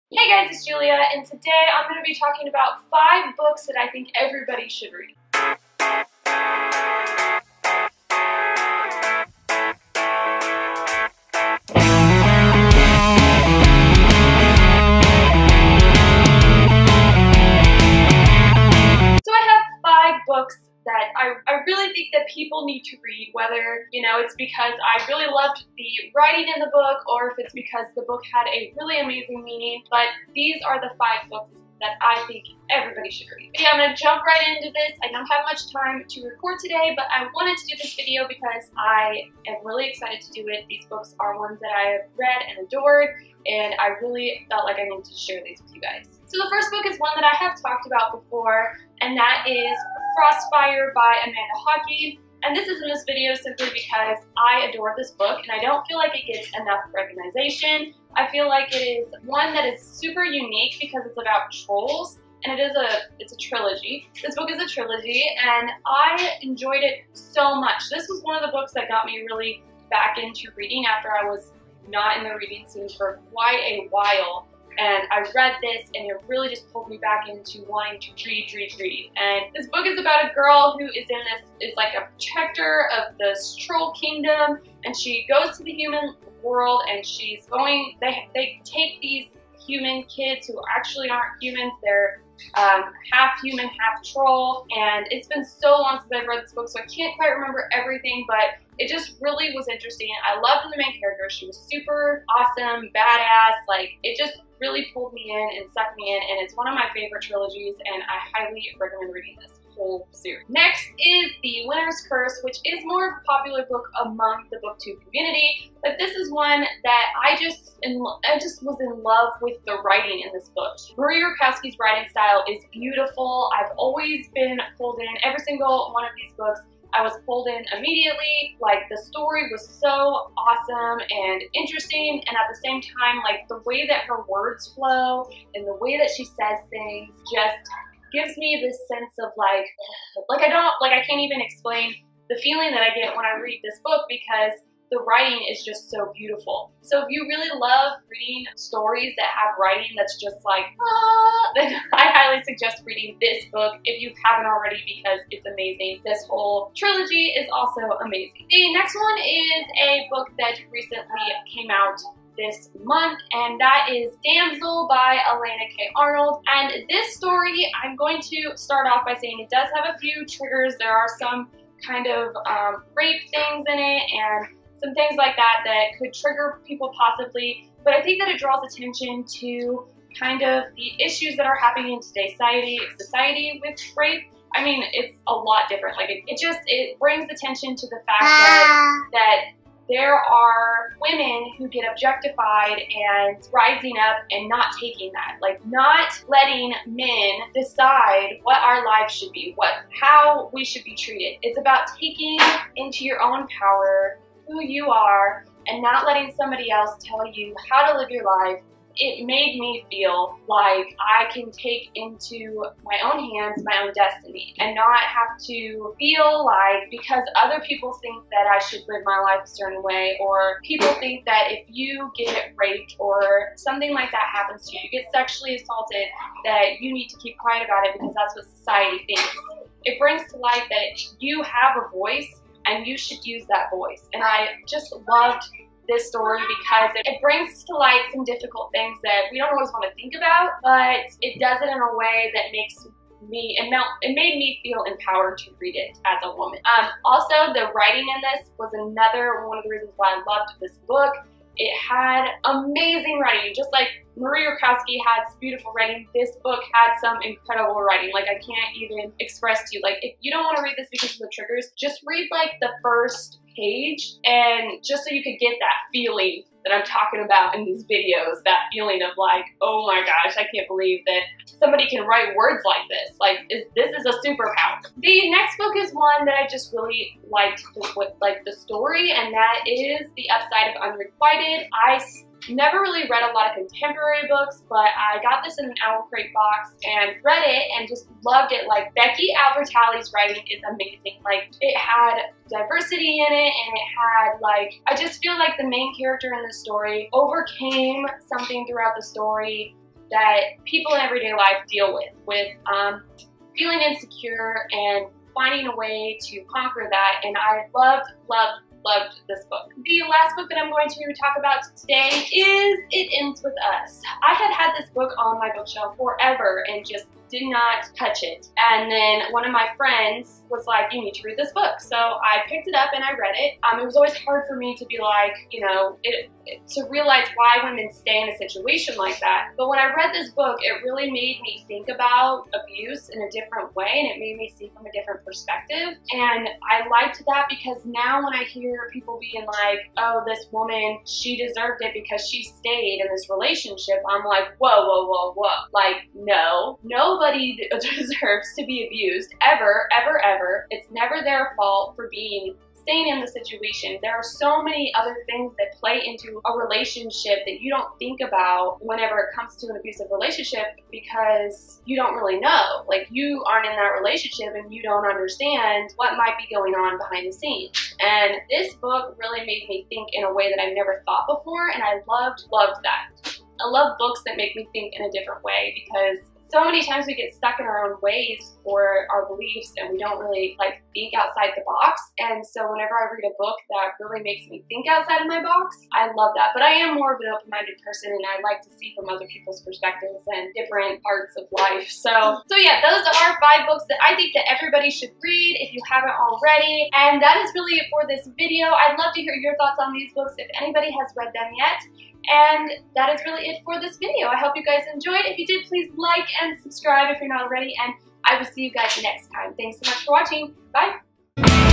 Hey guys, it's Julia, and today I'm going to be talking about 5 books that I think everybody should read. So I have 5 books that I really think that people need to read, whether, it's because I really loved the writing in the book or if it's because the book had a really amazing meaning, but these are the 5 books that I think everybody should read. But yeah, I'm going to jump right into this. I don't have much time to record today, but I wanted to do this video because I am really excited to do it. These books are ones that I have read and adored, and I really felt like I needed to share these with you guys. So the first book is one that I have talked about before, and that is Frostfire by Amanda Hockey. And this is in this video simply because I adore this book and I don't feel like it gets enough recognition. I feel like it is one that is super unique because it's about trolls, and it's a trilogy. This book is a trilogy and I enjoyed it so much. This was one of the books that got me really back into reading after I was not in the reading scene for quite a while. And I read this and it really just pulled me back into wanting to read. And this book is about a girl who is like a protector of this troll kingdom, and she goes to the human world and they take these human kids who actually aren't humans. They're half human, half troll, and it's been so long since I've read this book, so I can't quite remember everything, but it just really was interesting. I loved the main character. She was super awesome, badass, it just really pulled me in and sucked me in, and it's one of my favorite trilogies, and I highly recommend reading this whole series. Next is The Winter's Curse, which is more of a popular book among the booktube community, but this is one that I just was in love with the writing in this book. Marie Rakowski's writing style is beautiful. I've always been pulled in. Every single one of these books I was pulled in immediately. The story was so awesome and interesting, and at the same time, the way that her words flow and the way that she says things just gives me this sense of I can't even explain the feeling that I get when I read this book because the writing is just so beautiful. So if you really love reading stories that have writing that's just then I highly suggest reading this book if you haven't already because it's amazing. This whole trilogy is also amazing. The next one is a book that recently came out this month, and that is Damsel by Elena K. Arnold. And this story, I'm going to start off by saying it does have a few triggers. There are some kind of rape things in it and some things like that that could trigger people possibly, but I think that it draws attention to kind of the issues that are happening in today's society with rape. I mean, it's a lot different. It brings attention to the fact that there are women who get objectified and rising up and not taking that. Not letting men decide what our lives should be, how we should be treated. It's about taking into your own power who you are and not letting somebody else tell you how to live your life. It made me feel like I can take into my own hands my own destiny and not have to feel like because other people think that I should live my life a certain way, or people think that if you get raped or something like that happens to you, you get sexually assaulted, that you need to keep quiet about it because that's what society thinks. It brings to light that you have a voice and you should use that voice. And I just loved this story because it brings to light some difficult things that we don't always want to think about, but it does it in a way that it made me feel empowered to read it as a woman. Also, the writing in this was another one of the reasons why I loved this book. It had amazing writing, just like Marie Rakowski had beautiful writing. This book had some incredible writing. I can't even express to you. If you don't want to read this because of the triggers, just read the first page, and just so you could get that feeling that I'm talking about in these videos, that feeling of oh my gosh, I can't believe that somebody can write words like this. This is a superpower. The next book is one that I just really liked the story, and that is The Upside of Unrequited. I never really read a lot of contemporary books, but I got this in an Owl Crate box and read it and just loved it. Becky Albertalli's writing is amazing. It had diversity in it, and it had I just feel like the main character in the story overcame something throughout the story that people in everyday life deal with feeling insecure and finding a way to conquer that. And I loved this book. The last book that I'm going to talk about today is It Ends With Us. I had this book on my bookshelf forever and just did not touch it. And then one of my friends was like, you need to read this book. So I picked it up and I read it. It was always hard for me to be like, you know, to realize why women stay in a situation like that. But when I read this book, it really made me think about abuse in a different way, and it made me see from a different perspective. And I liked that because now when I hear people being like, oh, this woman, she deserved it because she stayed in this relationship, I'm like, whoa, whoa, whoa, whoa. Like, no, nobody deserves to be abused, ever, ever, ever. It's never their fault for staying in the situation. There are so many other things that play into a relationship that you don't think about whenever it comes to an abusive relationship because you don't really know. Like, you aren't in that relationship and you don't understand what might be going on behind the scenes. And this book really made me think in a way that I've never thought before, and I loved that. I love books that make me think in a different way because so many times we get stuck in our own ways or our beliefs and we don't really like think outside the box. And so whenever I read a book that really makes me think outside of my box, I love that. But I am more of an open-minded person and I like to see from other people's perspectives and different parts of life. So yeah, those are 5 books that I think that everybody should read if you haven't already. And that is really it for this video. I'd love to hear your thoughts on these books if anybody has read them yet. And that is really it for this video. I hope you guys enjoyed. If you did, please like and subscribe if you're not already. And I will see you guys next time. Thanks so much for watching. Bye.